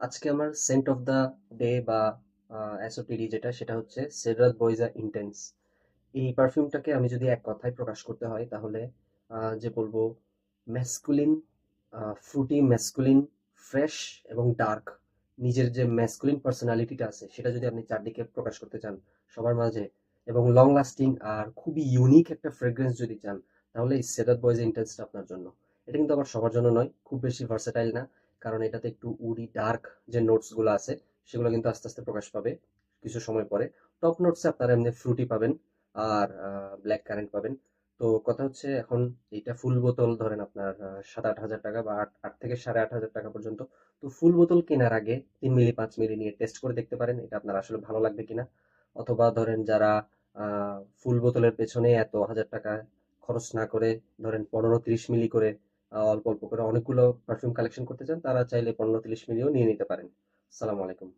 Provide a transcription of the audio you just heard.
আজকে আমার Saint of the day বা এসওটিডি যেটা সেটা হচ্ছে সেডরাত বয়েজা ইন্টেন্স। এই পারফিউমটাকে আমি যদি এক কথায় প্রকাশ করতে হয় তাহলে যে বলবো ম্যাসকুলিন, ফ্রুটি ম্যাসকুলিন, ফ্রেশ এবং ডার্ক। নিজের যে ম্যাসকুলিন পার্সোনালিটিটা আছে সেটা যদি আপনি চারদিকে প্রকাশ করতে চান সবার মাঝে, এবং লং লাস্টিং আর খুবই ইউনিক একটা ফ্রেগ্রেন্স যদি চান, তাহলে এই সেডরাত বয়েজা ইন্টেন্সটা আপনার জন্য। এটা কিন্তু আবার সবার জন্য নয়, খুব বেশি ভার্সেটাইল না, কারণ এটাতে একটু উডি ডার্ক যে নোটসগুলো আছে সেগুলো কিন্তু আস্তে আস্তে প্রকাশ পাবে কিছু সময় পরে। টপ নোটসে আপনারা এমনি ফ্রুটি পাবেন আর ব্ল্যাক কারেন্ট পাবেন। তো কথা হচ্ছে এখন এইটা ফুল বোতল ধরেন আপনার 7-8 হাজার টাকা বা আট আট থেকে 8,500 টাকা পর্যন্ত। তো ফুল বোতল কেনার আগে 3 মিলি 5 মিলি নিয়ে টেস্ট করে দেখতে পারেন এটা আপনার আসলে ভালো লাগবে কিনা। অথবা ধরেন যারা ফুল বোতলের পেছনে এত হাজার টাকা খরচ না করে ধরেন 15-30 মিলি করে অল্প অল্প করে অনেকগুলো পারফিউম কালেকশন করতে চান, তারা চাইলে 15-30 মিলিও নিয়ে নিতে পারেন। আসসালামু আলাইকুম।